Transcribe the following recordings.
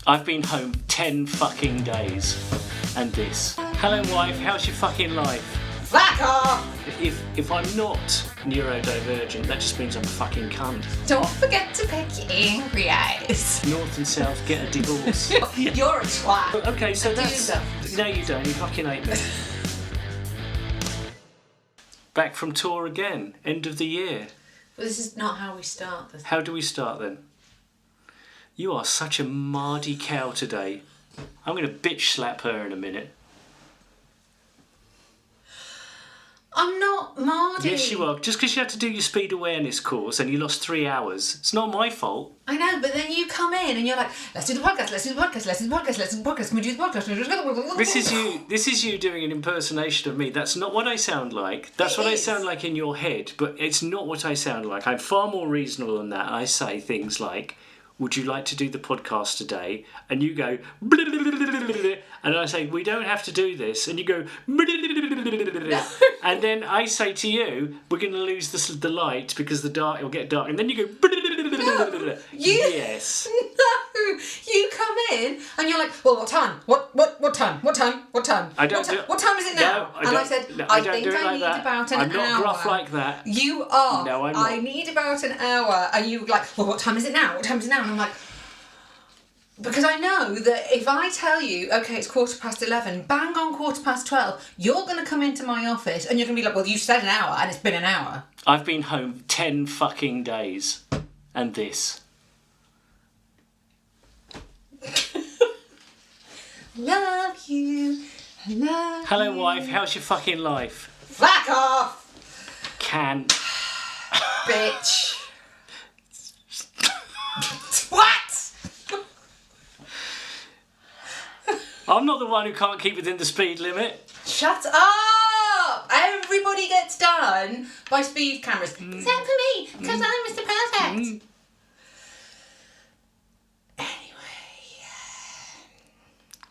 I've been home 10 fucking days. And this. Hello wife, how's your fucking life? Fuck off! If I'm not neurodivergent, that just means I'm a fucking cunt. Don't forget to pick your angry eyes. North and south, get a divorce. You're a twat. Okay, so that's... Do No, you don't. You fucking hate me. Back from tour again. End of the year. Well, this is not how we start this. How do we start then? You are such a mardy cow today. I'm going to bitch slap her in a minute. I'm not Mardy. Yes, you are. Just because you had to do your speed awareness course and you lost 3 hours, it's not my fault. I know, but then you come in and you're like, let's do the podcast, let's do the podcast, let's do the podcast, let's do the podcast, can we do the podcast? This is you doing an impersonation of me. That's not what I sound like. That's what I sound like in your head, but it's not what I sound like. I'm far more reasonable than that. I say things like, would you like to do the podcast today? And you go, and I say, we don't have to do this. And you go, and then I say to you, we're going to lose the light because it'll get dark. And then you go, yes. No, you come in and you're like, well, what time? What time? What time? What time? I don't do, what time is it now? No, I said, I think I need about an hour. I'm not gruff like that. You are. No, I'm not. I need about an hour. And you like, well, what time is it now? What time is it now? And I'm like, because I know that if I tell you, okay, it's 11:15, bang on 12:15, you're going to come into my office and you're going to be like, well, you said an hour and it's been an hour. I've been home 10 fucking days. And this. Love you. I love Hello you. wife, how's your fucking life? Fuck off! Can't. Bitch. What? I'm not the one who can't keep within the speed limit. Shut up! Everybody gets done by speed cameras. Except for me, because I'm Mr. Perfect. Anyway.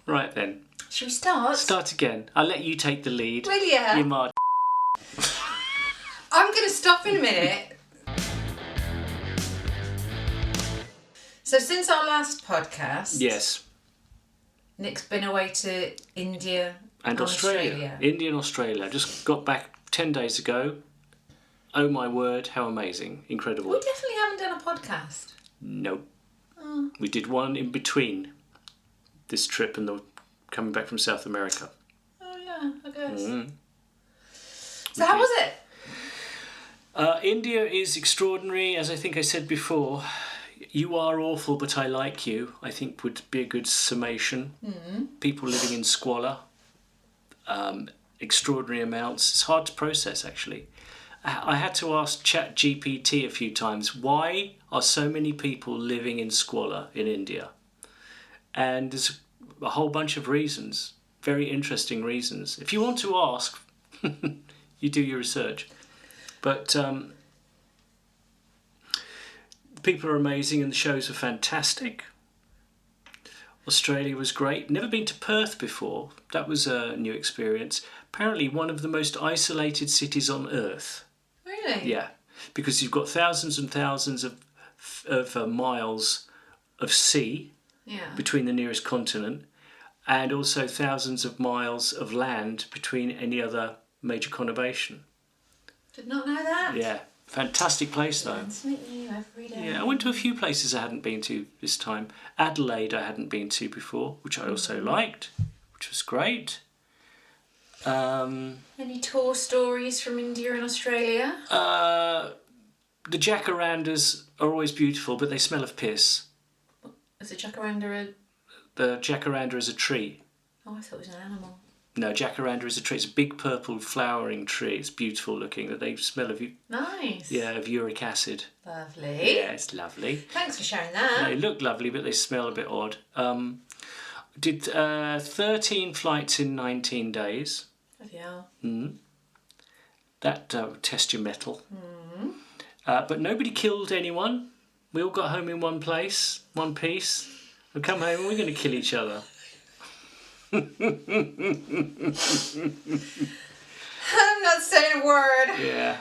Right then. Shall we start? Start again. I'll let you take the lead. Will ya? You mad. I'm going to stop in a minute. So since our last podcast... Yes. Nick's been away to India and Australia. India and Australia. Just got back 10 days ago. Oh my word, how amazing. Incredible. We definitely haven't done a podcast. Nope. Oh. We did one in between this trip and the coming back from South America. Oh yeah, I guess. Mm. So how was it? India is extraordinary, as I think I said before. You are awful, but I like you, I think would be a good summation. People living in squalor, extraordinary amounts. It's hard to process, actually. I had to ask ChatGPT a few times, why are so many people living in squalor in India? And there's a whole bunch of reasons, very interesting reasons. If you want to ask, you do your research. But people are amazing and the shows are fantastic. Australia was great. Never been to Perth before. That was a new experience. Apparently one of the most isolated cities on earth. Really? Yeah, because you've got thousands and thousands of miles of sea between the nearest continent and also thousands of miles of land between any other major conurbation. Did not know that. Yeah. Fantastic place though. Nice to meet you every day. Yeah, I went to a few places I hadn't been to this time. Adelaide I hadn't been to before, which I also liked, which was great. Any tour stories from India and Australia? The jacarandas are always beautiful, but they smell of piss. Is a jacaranda The jacaranda is a tree. Oh, I thought it was an animal. No, jacaranda is a tree. It's a big purple flowering tree. It's beautiful looking. They smell of Nice. Yeah, of uric acid. Lovely. Yeah, it's lovely. Thanks for sharing that. They look lovely, but they smell a bit odd. Did 13 flights in 19 days. Yeah. That would test your mettle. But nobody killed anyone. We all got home in one piece. We come home and we're going to kill each other. I'm not saying a word. Yeah.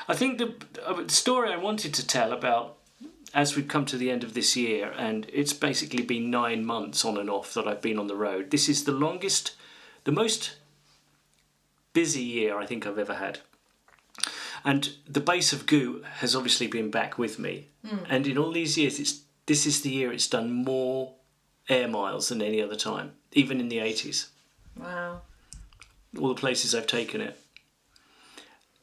I think the story I wanted to tell about as we've come to the end of this year, and it's basically been 9 months on and off that I've been on the road. This is the most busy year I think I've ever had. And the base of goo has obviously been back with me. And in all these years, this is the year it's done more air miles than any other time, even in the 80s. Wow. All the places I've taken it.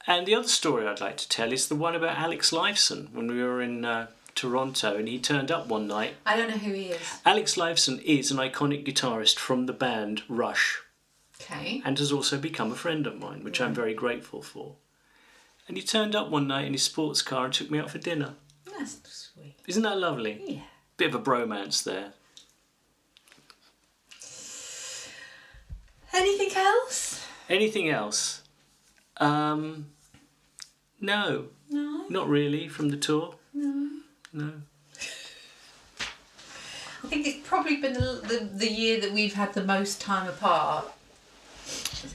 And the other story I'd like to tell is the one about Alex Lifeson when we were in Toronto, and he turned up one night. I don't know who he is. Alex Lifeson is an iconic guitarist from the band Rush. Okay. And has also become a friend of mine, which I'm very grateful for. And he turned up one night in his sports car and took me out for dinner. That's sweet. Isn't that lovely? Yeah. Bit of a bromance there. Anything else? Anything else? No. No. Not really from the tour. No. I think it's probably been the year that we've had the most time apart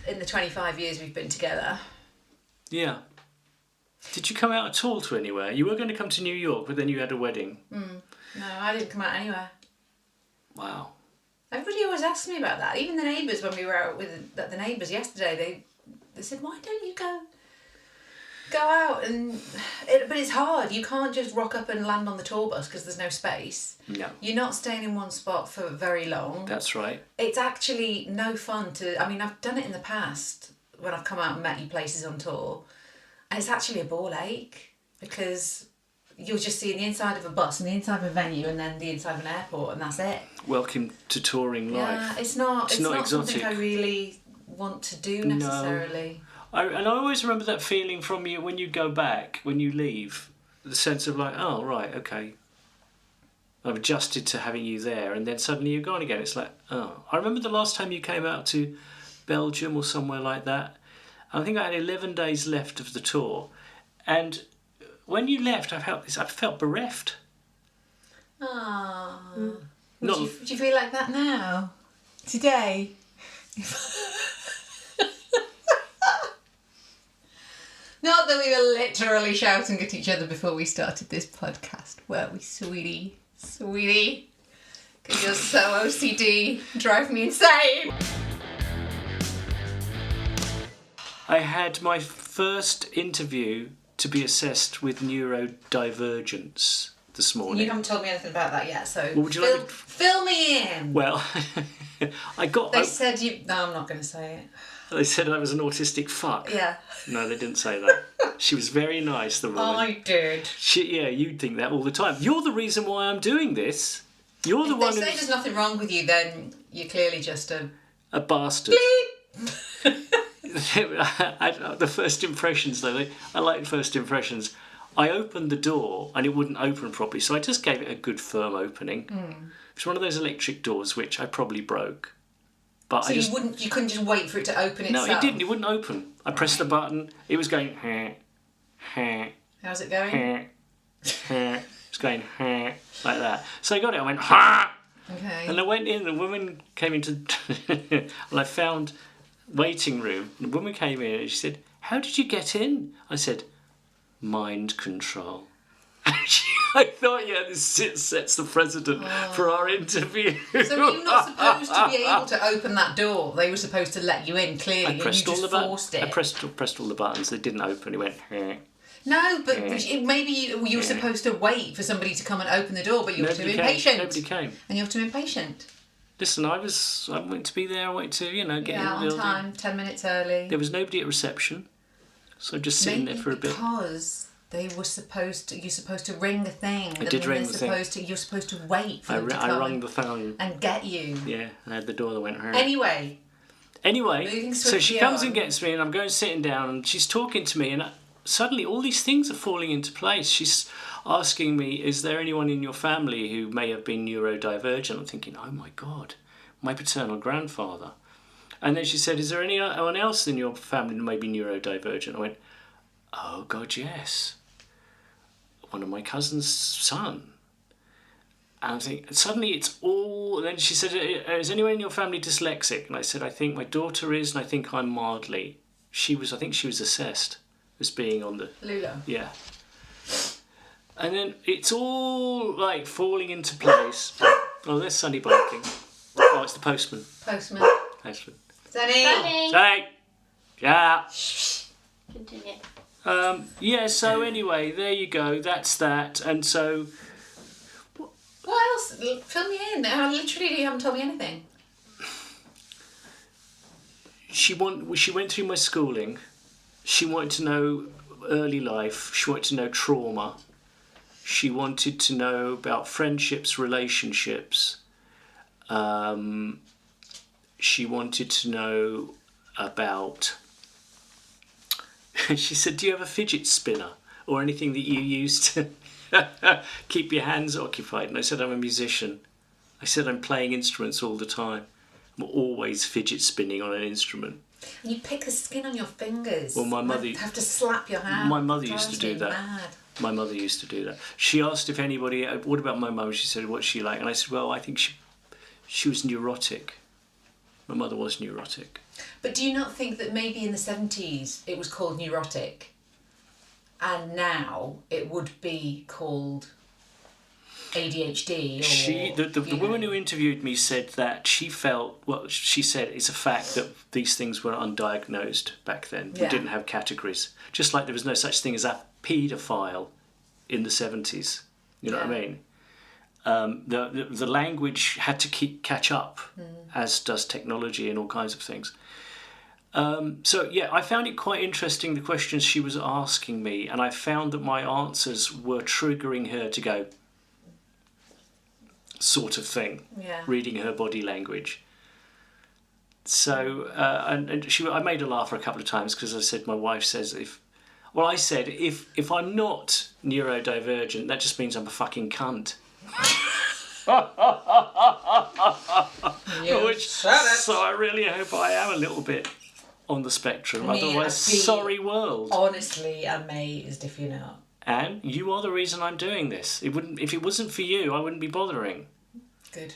in the 25 years we've been together. Yeah. Did you come out at all to anywhere? You were going to come to New York, but then you had a wedding. No, I didn't come out anywhere. Wow. Everybody always asks me about that. Even the neighbours, when we were out with the neighbours yesterday, they said, why don't you go out? But it's hard. You can't just rock up and land on the tour bus because there's no space. No. You're not staying in one spot for very long. That's right. It's actually no fun to... I mean, I've done it in the past when I've come out and met you places on tour. And it's actually a ball ache because you're just seeing the inside of a bus and the inside of a venue and then the inside of an airport, and that's it. Welcome to touring life. Yeah, it's not exotic. something I really want to do necessarily. No. And I always remember that feeling from you when you go back, when you leave, the sense of like, oh, right, okay. I've adjusted to having you there, and then suddenly you're gone again. It's like, oh. I remember the last time you came out to Belgium or somewhere like that. I think I had 11 days left of the tour, and when you left, I felt bereft. Ah. Do you feel like that now? Today? Not that we were literally shouting at each other before we started this podcast, were we, sweetie? Sweetie? Because you're so OCD, drive me insane. I had my first interview to be assessed with Neurodivergence this morning. You haven't told me anything about that yet, so would you like fill me in. Well, They said you... No, I'm not going to say it. They said I was an autistic fuck. Yeah. No, they didn't say that. She was very nice, the woman. I did. Yeah, you'd think that all the time. You're the reason why I'm doing this. You're the one If they say there's nothing wrong with you, then you're clearly just a bastard. Bleep. The first impressions, though, I like first impressions. I opened the door and it wouldn't open properly, so I just gave it a good firm opening. It's one of those electric doors which I probably broke. But so you couldn't just wait for it to open itself? No, it didn't. It wouldn't open. I pressed the button. It was going. How's it going? It's going like that. So I got it. I went ha. Okay. And I went in. The woman came into, and I found waiting room. The woman came in and she said, "How did you get in?" I said, "Mind control." I thought, yeah, this sets the precedent for our interview. So you're not supposed to be able to open that door. They were supposed to let you in, clearly, and you just forced it. I pressed all the buttons. They didn't open. It went... No, but maybe you were supposed to wait for somebody to come and open the door, but you were too impatient. Nobody came. And you're too impatient. Listen, I went to be there. I went to, get in the building. On time, 10 minutes early. There was nobody at reception, so just sitting there for a bit. Because they were you're supposed to ring a thing. I did ring the thing. You're supposed to wait for them to come. I rung the phone. And get you. Yeah, I had the door that went... Anyway, so she comes and gets me, and I'm going sitting down, and she's talking to me, and suddenly all these things are falling into place. She's asking me, is there anyone in your family who may have been neurodivergent? I'm thinking, oh my God, my paternal grandfather. And then she said, is there anyone else in your family who may be neurodivergent? I went, oh God, yes. One of my cousin's son. And I think suddenly it's all... And then she said, is anyone in your family dyslexic? And I said, I think my daughter is, and I think I'm mildly. I think she was assessed as being on the... Lula. Yeah. And then it's all like falling into place. Oh, there's Sunny barking. Oh, it's the postman. Postman. Postman. Sunny. Sunny! Yeah. Continue. Yeah, so anyway, there you go. That's that. And so... What else? Fill me in. Literally, you haven't told me anything. She went through my schooling. She wanted to know early life. She wanted to know trauma. She wanted to know about friendships, relationships. She wanted to know about... She said, do you have a fidget spinner or anything that you use to keep your hands occupied? And I said, I'm a musician. I said, I'm playing instruments all the time. I'm always fidget spinning on an instrument. And you pick the skin on your fingers. Well, my mother... You have to slap your hand. My mother used to do that. Mad. My mother used to do that. She asked if anybody... What about my mum? She said, what's she like? And I said, well, I think she was neurotic. My mother was neurotic. But do you not think that maybe in the 70s it was called neurotic and now it would be called ADHD? Or, the woman who interviewed me said that she felt... Well, she said it's a fact that these things were undiagnosed back then. We didn't have categories. Just like there was no such thing as a paedophile in the 70s. You know what I mean? The language had to catch up, as does technology and all kinds of things. So, yeah, I found it quite interesting, the questions she was asking me, and I found that my answers were triggering her to go, sort of thing, reading her body language. So, I made her laugh a couple of times because I said, my wife says if I'm not neurodivergent, that just means I'm a fucking cunt. So I really hope I am a little bit on the spectrum. Otherwise, sorry world. Honestly amazed if you're not. And you are the reason I'm doing this. If it wasn't for you, I wouldn't be bothering. Good.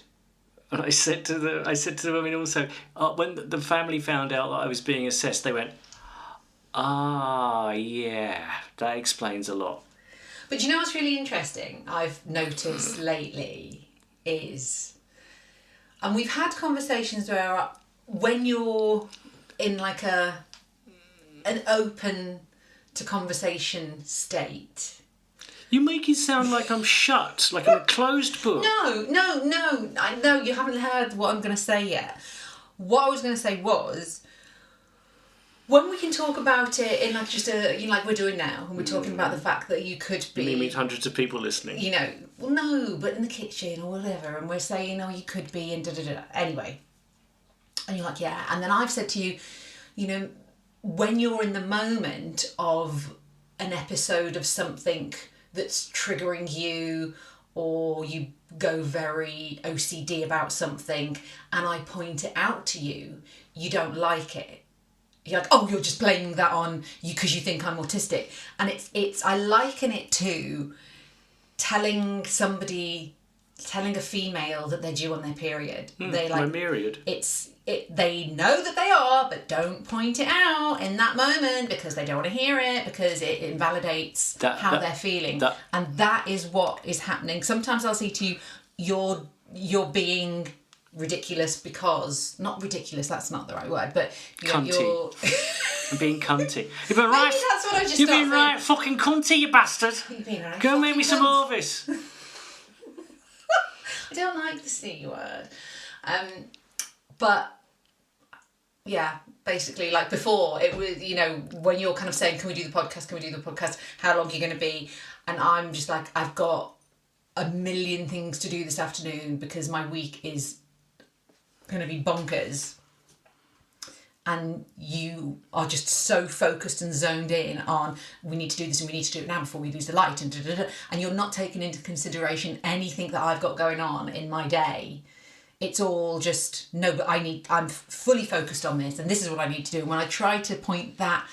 And I said to the women also, when the family found out that I was being assessed, they went, yeah, that explains a lot. But you know what's really interesting I've noticed lately is, and we've had conversations where when you're in like an open to conversation state. You make it sound like I'm shut, like I'm a closed book. No. I know you haven't heard what I'm going to say yet. What I was going to say was, when we can talk about it in like just like we're doing now, and we're talking about the fact that you could be... You mean hundreds of people listening? You know, well, no, but in the kitchen or whatever, and we're saying, you could be in da-da-da. Anyway. And you're like, yeah. And then I've said to you, when you're in the moment of an episode of something that's triggering you, or you go very OCD about something, and I point it out to you, you don't like it. You're like, you're just blaming that on you because you think I'm autistic. And it's I liken it to telling a female that they're due on their period. They my myriad. They know that they are, but don't point it out in that moment because they don't want to hear it, because it invalidates how they're feeling. And that is what is happening. Sometimes I'll say to you, you're being ridiculous because... Not ridiculous, that's not the right word, but you're... I'm being cunty. You've been right. Maybe that's what I just You've been right, fucking cunty, you bastard. You've been right. Go and make me some more of this. I don't like the C word. But yeah, basically, like before, it was, when you're kind of saying, can we do the podcast? How long are you going to be? And I'm just like, I've got a million things to do this afternoon because my week is going to be bonkers. And you are just so focused and zoned in on, we need to do this and we need to do it now before we lose the light, and you're not taking into consideration anything that I've got going on in my day. It's all just, no, but I'm fully focused on this and this is what I need to do. And when I try to point that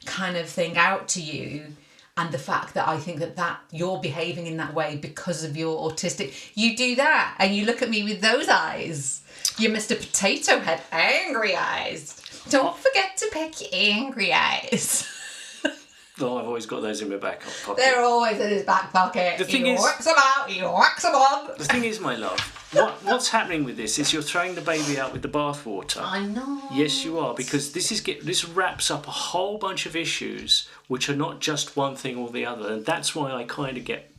kind of thing out to you, and the fact that I think that you're behaving in that way because of your autistic, you do that and you look at me with those eyes. You're Mr. Potato Head, angry eyes. Don't forget to pick your angry eyes. Oh, I've always got those in my back pocket. They're always in his back pocket. The thing he is, whacks them out, he whacks them on. The thing is, my love, what's happening with this is you're throwing the baby out with the bathwater. I know. Yes, you are, because this wraps up a whole bunch of issues which are not just one thing or the other, and that's why I kind of get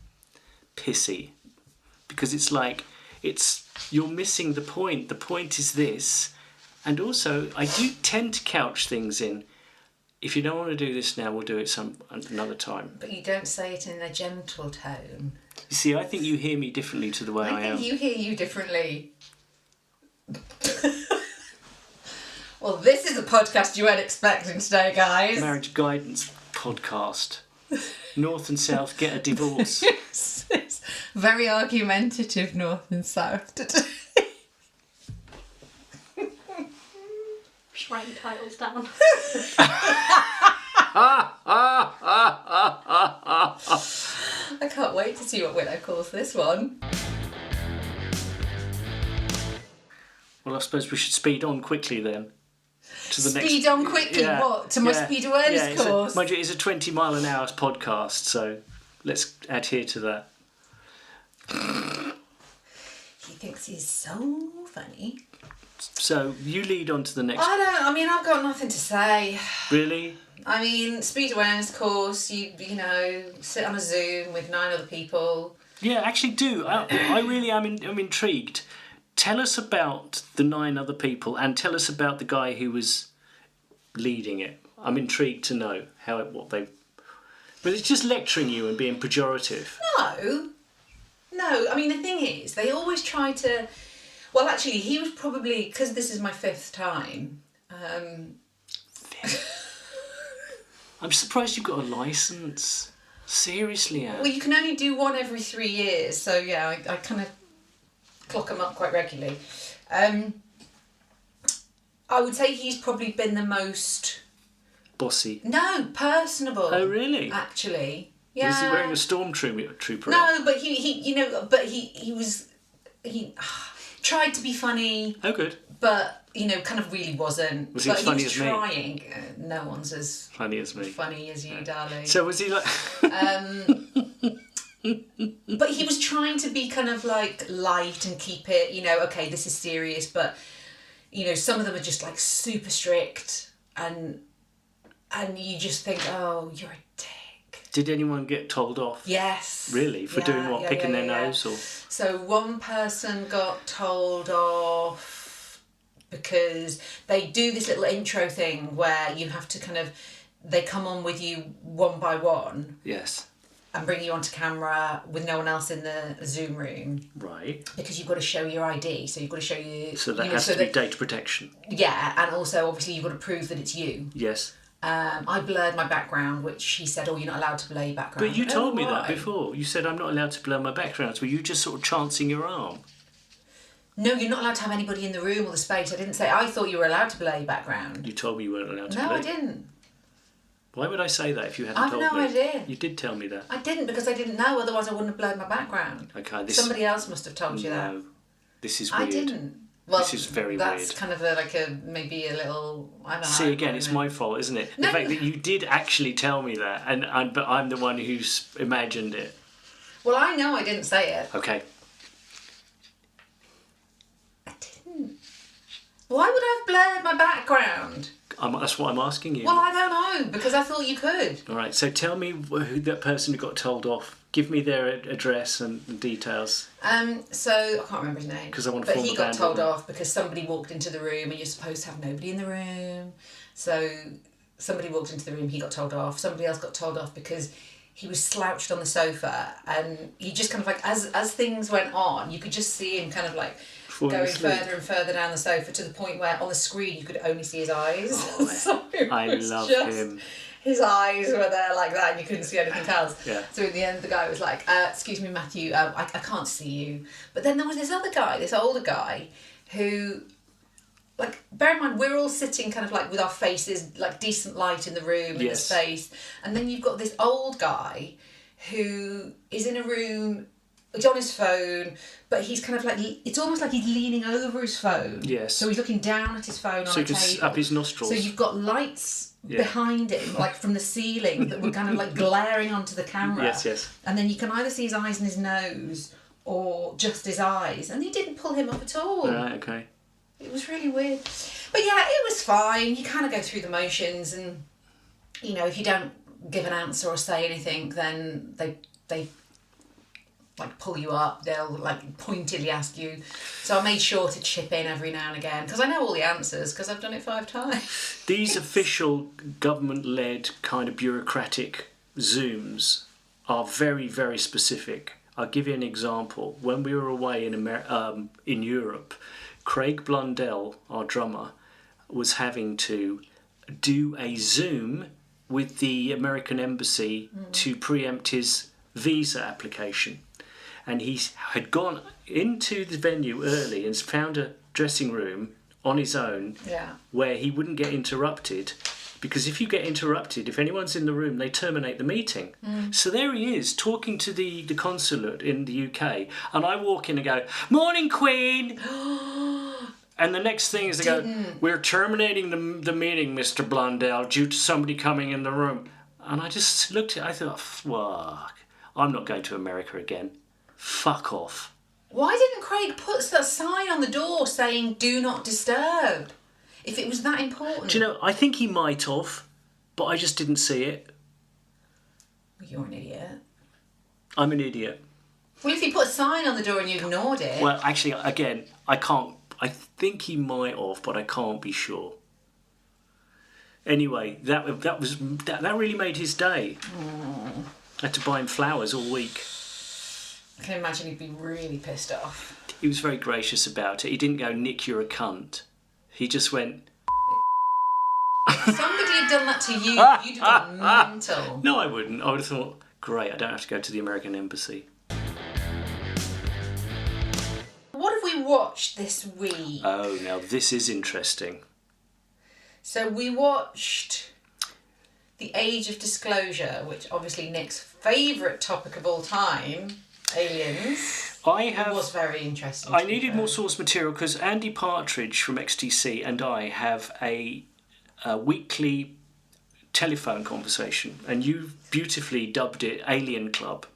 pissy, because it's like you're missing the point. The point is this, and also I do tend to couch things in. If you don't want to do this now, we'll do it another time. But you don't say it in a gentle tone. You see, I think you hear me differently to the way I am. I think you hear you differently. Well, this is a podcast you weren't expecting today, guys. Marriage guidance podcast. North and South get a divorce. It's very argumentative, North and South today. Just writing titles down. I can't wait to see what Willow calls this one. Well, I suppose we should speed on quickly then. To the Speed on quickly, yeah, what? To my speed awareness course? Mind you, it's a 20 mile an hour podcast, so let's adhere to that. He thinks he's so funny. So, you lead on to the next... I've got nothing to say. Really? I mean, speed awareness course, you know, sit on a Zoom with 9 other people. Yeah, actually do. I really am I'm intrigued. Tell us about the 9 other people and tell us about the guy who was leading it. I'm intrigued to know But it's just lecturing you and being pejorative. No, I mean, the thing is, they always try to... Well, actually, he was probably... Because this is my 5th time... I'm surprised you've got a licence. Seriously, Anne. Well, you can only do one every 3 years, so yeah, I kind of clock them up quite regularly. I would say he's probably been the most... Bossy. No, personable. Oh, really? Actually. Yeah. Was he wearing a stormtrooper? No, but he tried to be funny. Oh, good. But, kind of really wasn't. Was he as funny as me? Trying. No one's as funny as me. Funny as you, darling. So was he like... But he was trying to be kind of like light and keep it, okay, this is serious, but, some of them are just like super strict and you just think, oh, you're a dick. Did anyone get told off? Yes. Really? For doing what? Picking their nose? Or? So one person got told off because they do this little intro thing where you have to they come on with you one by one. Yes. And bring you onto camera with no one else in the Zoom room. Right. Because you've got to show your ID, so you've got to show you... So that has to be data protection. Yeah, and also obviously you've got to prove that it's you. Yes. I blurred my background, which he said, you're not allowed to blur your background. But you told me that before. You said I'm not allowed to blur my backgrounds. Were you just sort of chancing your arm? No, you're not allowed to have anybody in the room or the space. I didn't say... I thought you were allowed to blur your background. You told me you weren't allowed to blur. No, I didn't. Why would I say that if you hadn't told me? I've no idea. You did tell me that. I didn't because I didn't know, otherwise I wouldn't have blurred my background. Okay, Somebody else must have told you that. No, this is weird. I didn't. Well, this is very weird. That's kind of maybe a little, I don't know. See, again, it's my fault, isn't it? The fact that you did actually tell me that, but I'm the one who's imagined it. Well, I know I didn't say it. Okay. I didn't. Why would I have blurred my background? That's what I'm asking you. Well, I don't know, because I thought you could. All right, so tell me who that person who got told off. Give me their address and details. So I can't remember his name. Because I want to. But he got told off because somebody walked into the room, and you're supposed to have nobody in the room. So somebody walked into the room, he got told off. Somebody else got told off because he was slouched on the sofa, and he just kind of like as things went on, you could just see him kind of like going further and further down the sofa to the point where on the screen you could only see his eyes. Oh, so I love him. His eyes were there like that and you couldn't see anything else. Yeah. So in the end the guy was like, excuse me Matthew, I can't see you. But then there was this other guy, this older guy, who, like, bear in mind, we're all sitting kind of like with our faces, like decent light in the room, in the space. And then you've got this old guy who is in a room, he's on his phone, but he's kind of like, it's almost like he's leaning over his phone. Yes. So he's looking down at his phone on a table. So he can up his nostrils. So you've got lights behind him, like from the ceiling, that were kind of like glaring onto the camera. Yes. And then you can either see his eyes and his nose or just his eyes. And he didn't pull him up at all. Right, okay. It was really weird. But yeah, it was fine. You kind of go through the motions and, you know, if you don't give an answer or say anything, then they like pull you up. They'll like pointedly ask you. So I made sure to chip in every now and again because I know all the answers because I've done it 5 times. These official government-led kind of bureaucratic Zooms are very, very specific. I'll give you an example. When we were away in Europe, Craig Blundell, our drummer, was having to do a Zoom with the American embassy to preempt his visa application. And he had gone into the venue early and found a dressing room on his own where he wouldn't get interrupted. Because if you get interrupted, if anyone's in the room, they terminate the meeting. So there he is, talking to the consulate in the UK. And I walk in and go, "Morning, Queen!" And the next thing is they go, "We're terminating the meeting, Mr. Blundell, due to somebody coming in the room." And I just looked at it, I thought, fuck, I'm not going to America again. Fuck off. Why didn't Craig put that sign on the door saying "Do not disturb"? If it was that important. Do you know, I think he might have, but I just didn't see it. You're an idiot. I'm an idiot. Well, if he put a sign on the door and you ignored it... Well, actually, again, I can't... I think he might have, but I can't be sure. Anyway, that really made his day. I had to buy him flowers all week. I can imagine he'd be really pissed off. He was very gracious about it. He didn't go, "Nick, you're a cunt." He just went... If somebody had done that to you, you'd have gone mental. No, I wouldn't. I would have thought, great, I don't have to go to the American embassy. What have we watched this week? Oh, now this is interesting. So we watched The Age of Disclosure, which obviously Nick's favourite topic of all time, aliens. It was very interesting. I needed more source material because Andy Partridge from XTC and I have a weekly telephone conversation, and you beautifully dubbed it Alien Club.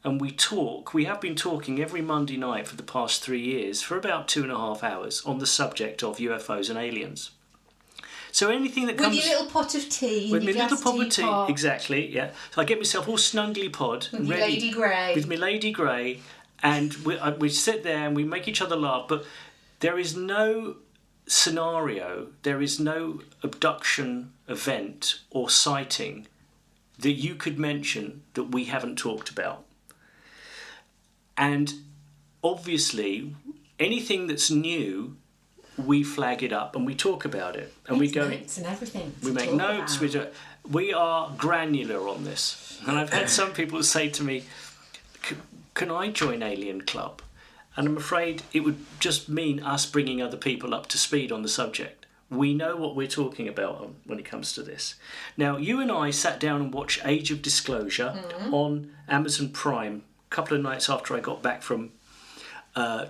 And we have been talking every Monday night for the past 3 years for about 2.5 hours on the subject of UFOs and aliens. So anything that comes... With your little pot of tea. With my little pot of tea, exactly, yeah. So I get myself all snugly pod. With your Lady Grey. With my Lady Grey. And we sit there and we make each other laugh. But there is no scenario, there is no abduction event or sighting that you could mention that we haven't talked about. And obviously, anything that's new, we flag it up and we talk about it. And we go notes and everything. We make notes. We are granular on this. And I've had some people say to me, "Can I join Alien Club?" And I'm afraid it would just mean us bringing other people up to speed on the subject. We know what we're talking about when it comes to this. Now, you and I sat down and watched Age of Disclosure on Amazon Prime a couple of nights after I got back from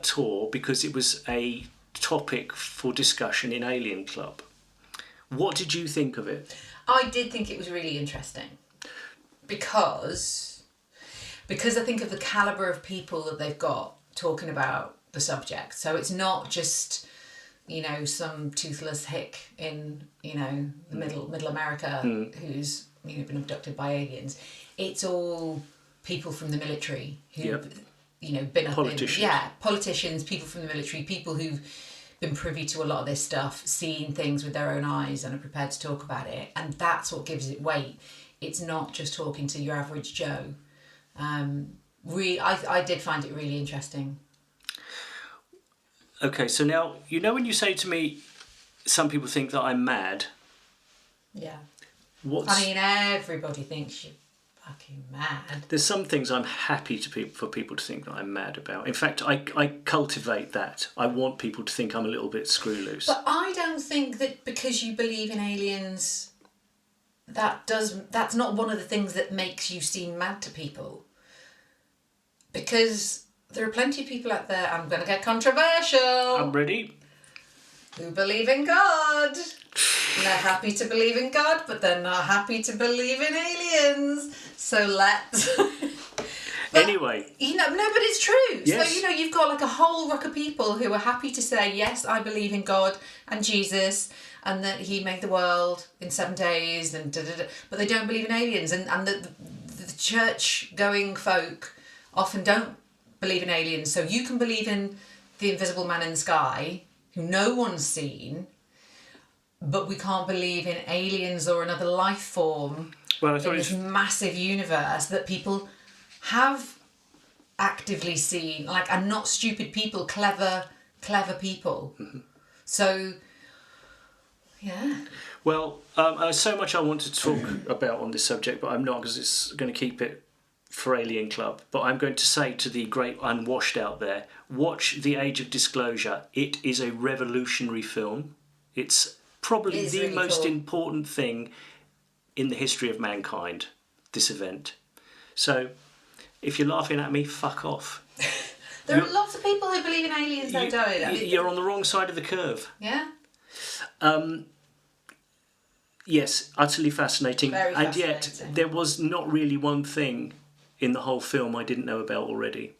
tour, because it was a topic for discussion in Alien Club. What did you think of it? I did think it was really interesting because I think of the calibre of people that they've got talking about the subject. So it's not just, you know, some toothless hick in, you know, the middle America who's, you know, been abducted by aliens. It's all people from the military who've, you know, been up politicians. Politicians, people from the military, people who've been privy to a lot of this stuff, seen things with their own eyes and are prepared to talk about it. And that's what gives it weight. It's not just talking to your average Joe. I did find it really interesting. Okay, so now, you know when you say to me, some people think that I'm mad? Yeah. I mean, everybody thinks you're fucking mad. There's some things I'm happy for people to think that I'm mad about. In fact, I cultivate that. I want people to think I'm a little bit screw loose. But I don't think that because you believe in aliens, that's not one of the things that makes you seem mad to people. Because there are plenty of people out there, I'm going to get controversial. I'm ready. Who believe in God. They're happy to believe in God, but they're not happy to believe in aliens. So let's... Anyway. No, but it's true. Yes. So, you've got like a whole ruck of people who are happy to say, yes, I believe in God and Jesus and that he made the world in 7 days, and but they don't believe in aliens. And the church-going folk often don't believe in aliens. So you can believe in the invisible man in the sky, who no one's seen, but we can't believe in aliens or another life form in this massive universe that people have actively seen, and not stupid people, clever people. Mm-hmm. So, yeah. Well, there's so much I want to talk about on this subject, but I'm not, because it's going to keep it for Alien Club. But I'm going to say to the great unwashed out there, watch The Age of Disclosure. It is a revolutionary film. It's probably the really most important thing in the history of mankind, this event. So, if you're laughing at me, fuck off. There are lots of people who believe in aliens, though, don't you? You're on the wrong side of the curve. Yeah? Yes, utterly fascinating. Very fascinating. And yet, there was not really one thing in the whole film I didn't know about already.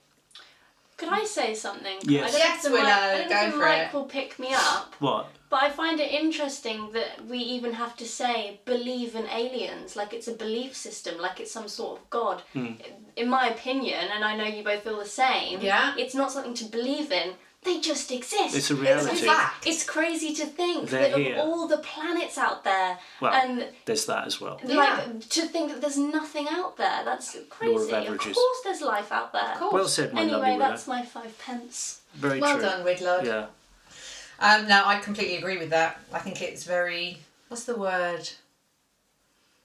Could I say something? Yes. I don't know if the mic it. will pick me up. What? But I find it interesting that we even have to say believe in aliens, like it's a belief system, like it's some sort of god. In my opinion, and I know you both feel the same, it's not something to believe in. They just exist. It's a reality. It's a fact. It's crazy to think They're that here. of all the planets out there, Well, and there's that as well. to think that there's nothing out there. That's crazy. Of averages. course there's life out there. Of course. Well said, my lovely Anyway, Willa. that's my 5 pence. Very Well true. done, Widlord. Yeah. No, I completely agree with that. I think it's very... What's the word?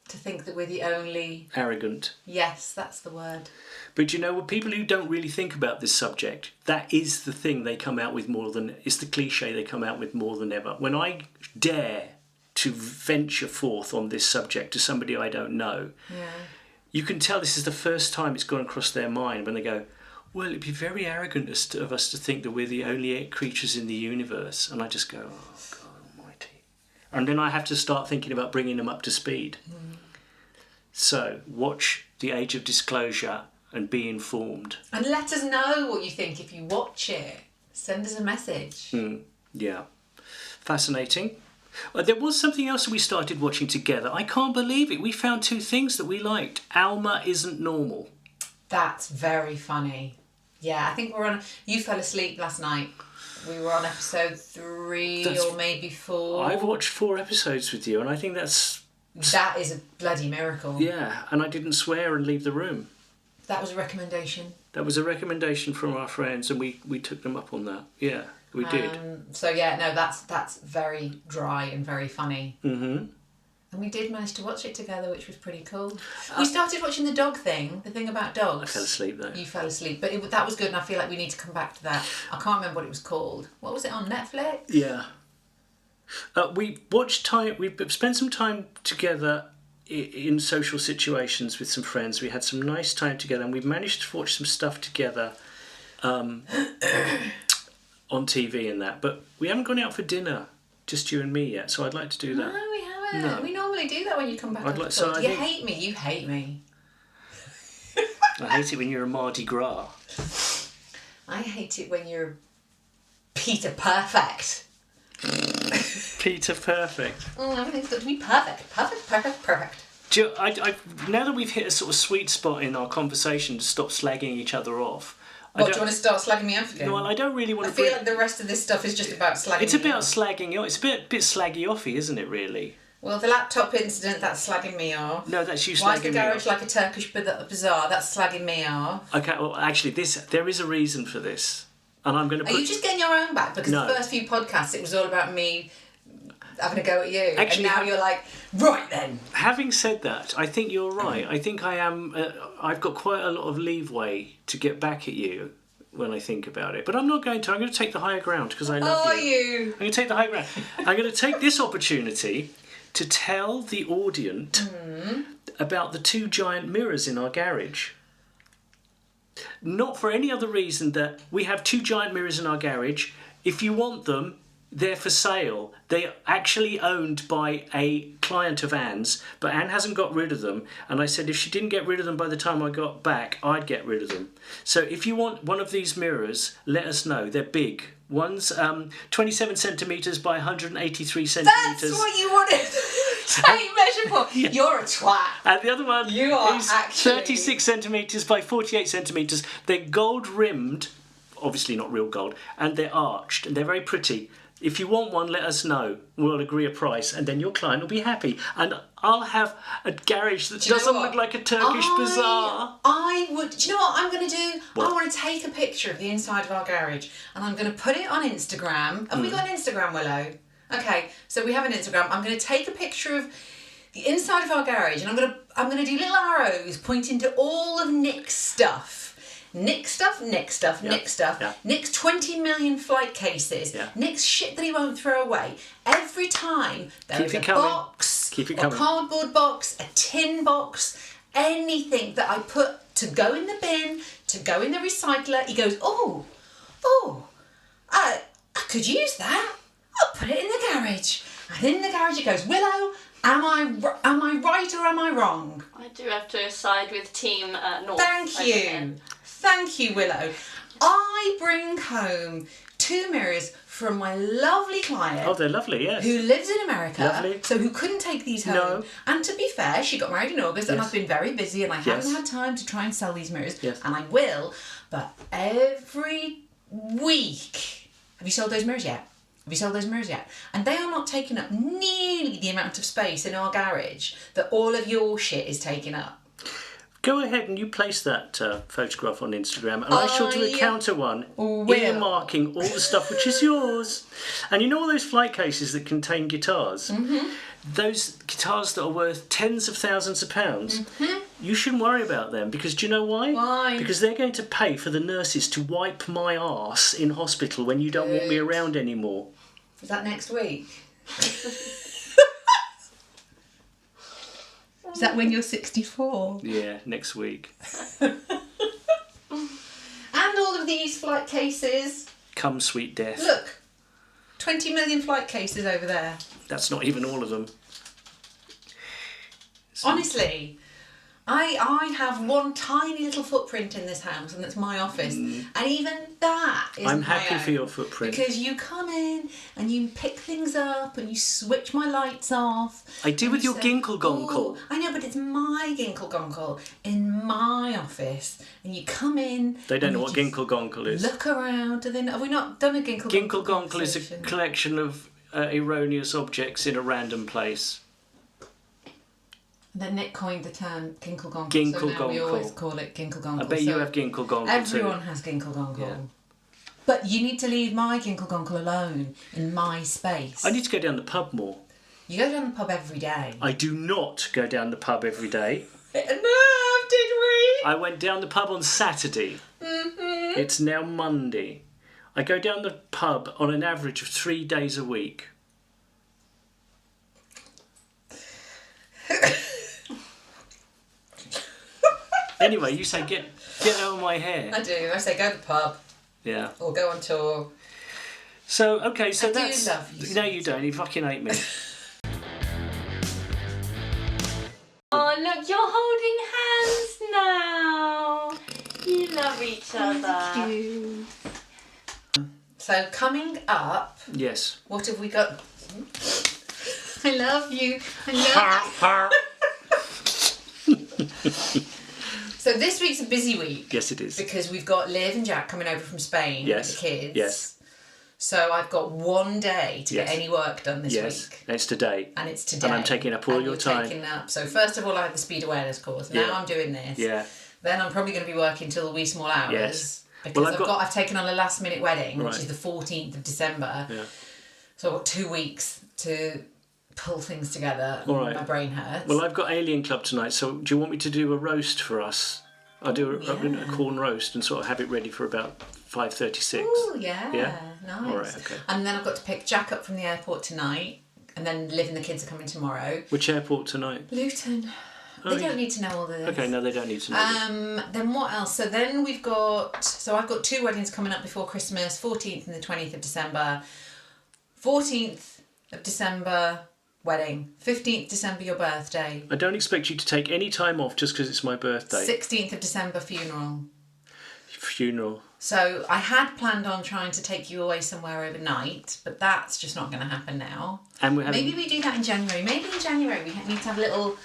To think that we're the only... Arrogant. Yes, that's the word. But you know, with people who don't really think about this subject, that is the thing they come out with more than... It's the cliche they come out with more than ever. When I dare to venture forth on this subject to somebody I don't know, you can tell this is the first time it's gone across their mind when they go, well, it'd be very arrogant of us to think that we're the only 8 creatures in the universe. And I just go, oh, God almighty. And then I have to start thinking about bringing them up to speed. So, watch The Age of Disclosure and be informed. And let us know what you think if you watch it. Send us a message. Yeah. Fascinating. Well, there was something else that we started watching together. I can't believe it. We found 2 things that we liked. Alma Isn't Normal. That's very funny. Yeah, I think we're on... You fell asleep last night. We were on episode 3 or maybe 4. I've watched 4 episodes with you, and I think that's... That is a bloody miracle. Yeah, and I didn't swear and leave the room. That was a recommendation. That was a recommendation from our friends, and we took them up on that. Yeah, we did. So yeah, no, that's very dry and very funny. Mm-hmm. And we did manage to watch it together, which was pretty cool. We started watching the dog thing, the thing about dogs. I fell asleep though. You fell asleep, but that was good, and I feel like we need to come back to that. I can't remember what it was called. What was it on Netflix? Yeah. We spent some time together in social situations with some friends. We had some nice time together, and we've managed to watch some stuff together on TV and that. But we haven't gone out for dinner, just you and me yet. So I'd like to do that. No, we haven't. No. We normally do that when you come back. You hate me. You hate me. I hate it when you're a Mardi Gras. I hate it when you're Peter Perfect. Peter Perfect. Everything's got to be perfect. Perfect. Do you, now that we've hit a sort of sweet spot in our conversation to stop slagging each other off. Do you want to start slagging me off again? No, I don't really want to. I feel like the rest of this stuff is just about slagging. It's about slagging you off. It's a bit slaggy offy, isn't it? Really. Well, the laptop incident, that's slagging me off. No, that's you slagging me off. Why is the garage like a Turkish bazaar? That's slagging me off. Okay, well, actually, there is a reason for this, and I'm going to. Are you just getting your own back? Because the first few podcasts, it was all about me having a go at you, actually, and now you're like, right then. Having said that, I think you're right. I think I am. I've got quite a lot of leeway to get back at you when I think about it, but I'm not going to. I'm going to take the higher ground because I love you. Are you? I'm going to take the higher ground. I'm going to take this opportunity to tell the audience about the 2 giant mirrors in our garage. Not for any other reason that we have 2 giant mirrors in our garage. If you want them, they're for sale. They're actually owned by a client of Anne's, but Anne hasn't got rid of them. And I said if she didn't get rid of them by the time I got back, I'd get rid of them. So if you want one of these mirrors, let us know. They're big. One's 27 centimetres by 183 centimetres. That's what you wanted to take measure for. Yeah. You're a twat. And the other one is actually 36 centimetres by 48 centimetres. They're gold rimmed, obviously not real gold, and they're arched and they're very pretty. If you want one, let us know. We'll agree a price, and then your client will be happy. And I'll have a garage that doesn't look like a Turkish bazaar. I would. Do you know what I'm going to do? What? I want to take a picture of the inside of our garage, and I'm going to put it on Instagram. Have we got an Instagram, Willow? Okay, so we have an Instagram. I'm going to take a picture of the inside of our garage, and I'm going to do little arrows pointing to all of Nick's stuff. Nick's stuff, Nick's stuff, Nick's stuff, Nick's 20 million flight cases, Nick's shit that he won't throw away. Every time there is a box, a cardboard box, a tin box, anything that I put to go in the bin, to go in the recycler, he goes, I could use that. I'll put it in the garage. And in the garage he goes, Willow, am I right or am I wrong? I do have to side with Team North. Thank you, Willow. I bring home 2 mirrors from my lovely client. Oh, they're lovely, yes. Who lives in America. Lovely. So who couldn't take these home. No. And to be fair, she got married in August and I've been very busy and I haven't had time to try and sell these mirrors. Yes. And I will. But every week... Have you sold those mirrors yet? And they are not taking up nearly the amount of space in our garage that all of your shit is taking up. Go ahead and you place that photograph on Instagram, and I shall do a counter one, earmarking all the stuff which is yours. And you know all those flight cases that contain guitars? Mm-hmm. Those guitars that are worth tens of thousands of pounds, you shouldn't worry about them, because do you know why? Why? Because they're going to pay for the nurses to wipe my arse in hospital when you don't want me around anymore. Is that next week? Is that when you're 64? Yeah, next week. And all of these flight cases. Come, sweet death. Look, 20 million flight cases over there. That's not even all of them. Honestly, I have one tiny little footprint in this house, and that's my office. And even that is I'm happy for your footprint. Because you come in and you pick things up and you switch my lights off. I do with your ginkle gonkle. I know, but it's my ginkle gonkle in my office. And you come in. They don't know what ginkle gonkle is. Look around. Do they know? Have we not done a ginkle gonkle? Ginkle gonkle is a collection of erroneous objects in a random place. Then Nick coined the term ginkle gonkle. Ginkle so now gonkle. we always call it ginkle gonkle. I bet you have ginkle gonkle Everyone too. has ginkle gonkle. Yeah. But you need to leave my ginkle gonkle alone in my space. I need to go down the pub more. You go down the pub every day. I do not go down the pub every day. No, did we? I went down the pub on Saturday. Mm-hmm. It's now Monday. I go down the pub on an average of 3 days a week. Anyway, you say get out of my hair. I do. I say go to the pub. Yeah. Or go on tour. So okay, so I that's. do love you. No, you don't. You fucking hate me. Oh look, you're holding hands now. You love each other. Thank you. So coming up. Yes. What have we got? I love you. I love you. So this week's a busy week. Yes, it is. Because we've got Liv and Jack coming over from Spain with the kids. Yes. So I've got one day to get any work done this week. And it's today. And it's today. And I'm taking up all your time. Taking up. So first of all, I had the speed awareness course. Now I'm doing this. Yeah. Then I'm probably going to be working till the wee small hours. Yes. Because I've taken on a last minute wedding, Right. which is the 14th of December. Yeah. So I've got 2 weeks to pull things together. All right. My brain hurts. Well, I've got Alien Club tonight, so do you want me to do a roast for us? I'll do a corn roast and sort of have it ready for about 5:36. Oh, yeah. Yeah? Nice. All right, okay. And then I've got to pick Jack up from the airport tonight, and then Liv and the kids are coming tomorrow. Which airport tonight? Luton. They don't need to know all this. Okay, no, they don't need to know. Then what else? So then we've got... So I've got 2 weddings coming up before Christmas, 14th and the 20th of December. 14th of December, wedding. 15th December, your birthday. I don't expect you to take any time off just because it's my birthday. 16th of December, funeral. Funeral. So I had planned on trying to take you away somewhere overnight, but that's just not going to happen now. And we're having... Maybe we do that in January. Maybe in January we need to have a little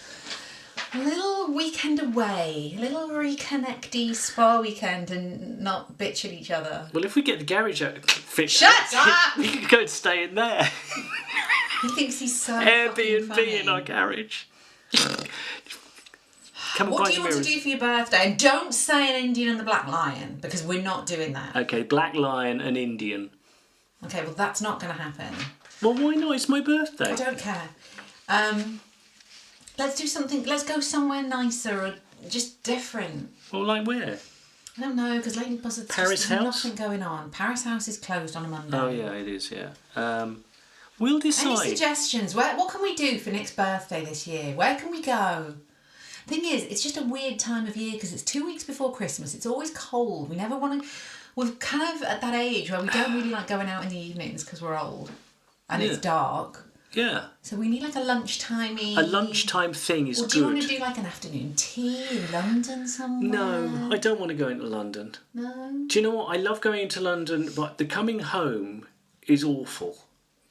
weekend away, a little reconnecty spa weekend and not bitch at each other. Well, if we get the garage fit... Shut up! We could go and stay in there. He thinks he's so Airbnb funny. in our garage. Come What do you want to do for your birthday? And don't say an Indian and the Black Lion, because we're not doing that. Okay, Black Lion and Indian. Okay, well, that's not going to happen. Well, why not? It's my birthday. I don't care. Let's do something. Let's go somewhere nicer or just different. Well, like where? I don't know, because Leighton Buzzard's Paris there's House? nothing going on. Paris House is closed on a Monday. Oh, yeah, it is, yeah. We'll decide. Any suggestions? What can we do for Nick's birthday this year? Where can we go? Thing is, it's just a weird time of year because it's 2 weeks before Christmas. It's always cold. We never want to... We're kind of at that age where we don't really like going out in the evenings because we're old and it's dark. Yeah. So we need like a lunchtime-y... A lunchtime thing is good. Or do you want to do like an afternoon tea in London somewhere? No, I don't want to go into London. No? Do you know what? I love going into London, but the coming home is awful.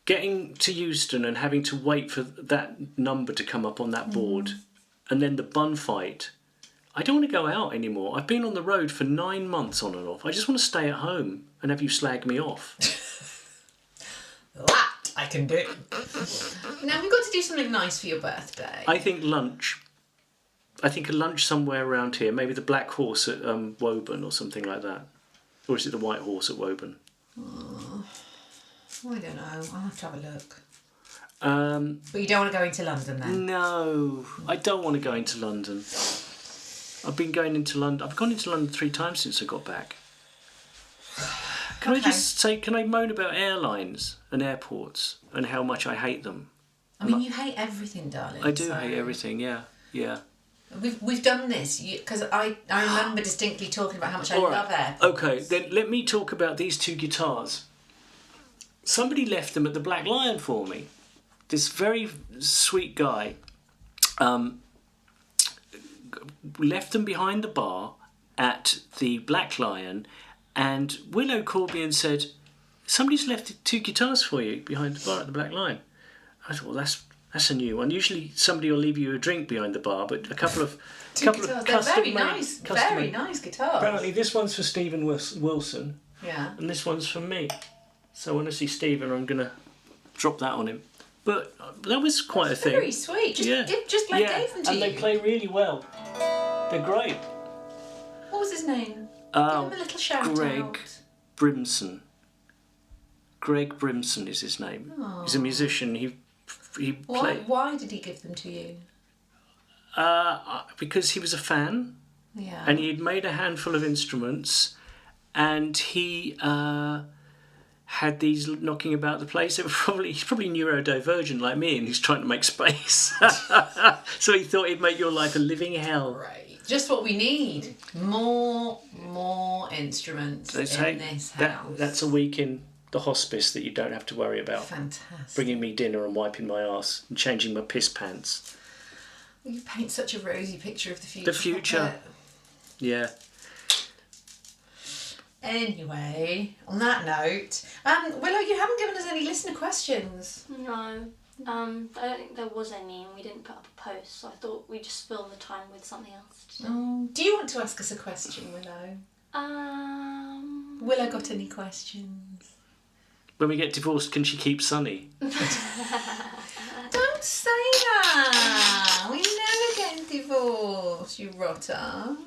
Getting to Euston and having to wait for that number to come up on that board and then the bun fight. I don't want to go out anymore. I've been on the road for 9 months on and off. I just want to stay at home and have you slag me off. That I can do. Now we've got to do something nice for your birthday. I think lunch. I think a lunch somewhere around here. Maybe the Black Horse at Woburn or something like that. Or is it the White Horse at Woburn? I don't know. I'll have to have a look. But you don't want to go into London then? No, I don't want to go into London. I've been going into London. I've gone into London 3 times since I got back. Can I just say, can I moan about airlines and airports and how much I hate them? I mean, you hate everything, darling. I do hate everything, yeah. We've done this because I remember distinctly talking about how much I love airports. Okay, then let me talk about these 2 guitars. Somebody left them at the Black Lion for me. This very sweet guy left them behind the bar at the Black Lion, and Willow called me and said, somebody's left 2 guitars for you behind the bar at the Black Lion. I thought, well, that's a new one. Usually somebody will leave you a drink behind the bar, but a couple of very nice guitars. Apparently this one's for Stephen Wilson. Yeah. And this one's for me. So when I see Stephen, I'm going to drop that on him. But that was quite a thing. Very sweet. Just gave them to you. And they play really well. They're great. What was his name? Give him a little shout out. Brimson. Greg Brimson is his name. Aww. He's a musician. He played. Why did he give them to you? Because he was a fan. Yeah. And he had made a handful of instruments, and he had these knocking about the place. He's probably neurodivergent like me, and he's trying to make space. So he thought he'd make your life a living hell. Right. Just what we need. More instruments in this house. That's a week in the hospice that you don't have to worry about. Fantastic. Bringing me dinner and wiping my arse and changing my piss pants. You paint such a rosy picture of the future. The future. Yeah. Anyway, on that note, Willow, you haven't given us any listener questions. No. I don't think there was any, and we didn't put up a post, so I thought we'd just fill the time with something else. Do you want to ask us a question, Willow? Willow got any questions? When we get divorced, can she keep Sonny? Don't say that! We never get divorced, you rotter.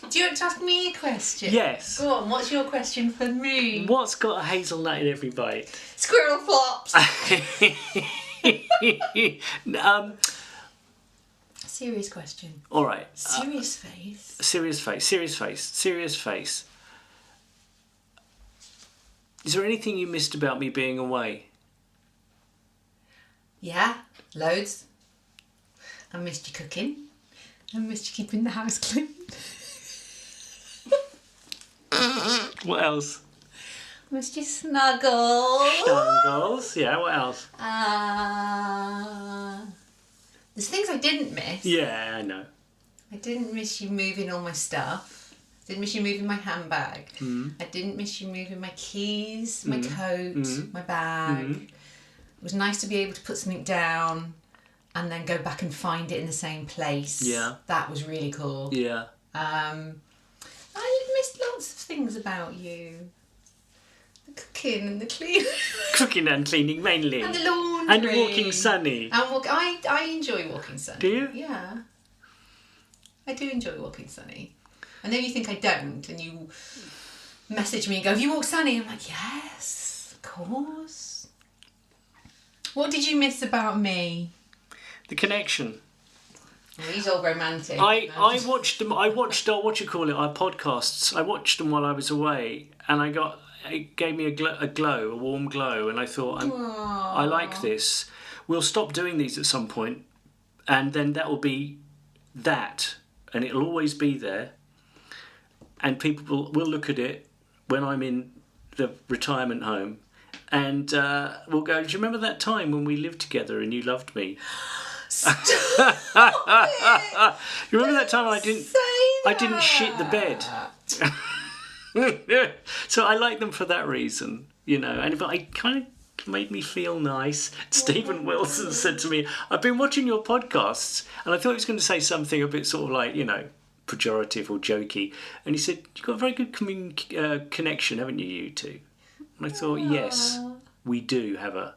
Do you want to ask me a question? Yes. Go on, what's your question for me? What's got a hazelnut in every bite? Squirrel flops! Serious question. All right. Serious face. Serious face. Is there anything you missed about me being away? Yeah, loads. I missed you cooking. I missed you keeping the house clean. What else? Missed you snuggle. goals. Yeah, what else? There's things I didn't miss. Yeah, I know. I didn't miss you moving all my stuff. I didn't miss you moving my handbag. I didn't miss you moving my keys, my coat, my bag. It was nice to be able to put something down and then go back and find it in the same place. Yeah. That was really cool. Yeah. I missed lots of things about you. The cooking and the cleaning. Cooking and cleaning mainly. And the laundry. And walking sunny. And I enjoy walking sunny. Do you? Yeah. I do enjoy walking sunny. I know you think I don't, and you message me and go, "Have you walked sunny?" I'm like, "Yes, of course." What did you miss about me? The connection. Oh, he's all romantic. I watched them. I watched our podcasts. I watched them while I was away, and it gave me a warm glow, and I thought, I like this. We'll stop doing these at some point, and then that will be that, and it'll always be there. And people will look at it when I'm in the retirement home, and we'll go, "Do you remember that time when we lived together and you loved me?" Stop it! You remember that time I didn't shit the bed? So I like them for that reason, and but I kind of made me feel nice. Stephen Wilson said to me, "I've been watching your podcasts," and I thought he was going to say something a bit sort of like, pejorative or jokey, and he said, "You've got a very good connection, haven't you, you two?" And I thought, yes, we do have a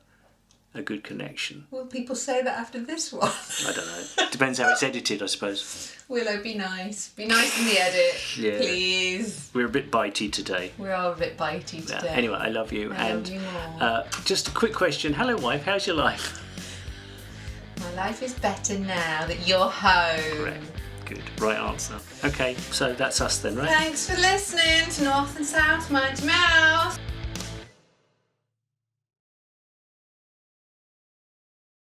good connection. Will people say that after this one? I don't know. Depends how it's edited, I suppose. Willow, be nice. Be nice in the edit, please. We're a bit bitey today. We are a bit bitey today. Yeah. Anyway, I love you. I love you more. Just a quick question. Hello, wife. How's your life? My life is better now that you're home. Correct. Good. Right answer. Okay, so that's us then, right? Thanks for listening to North and South Mind Mouth.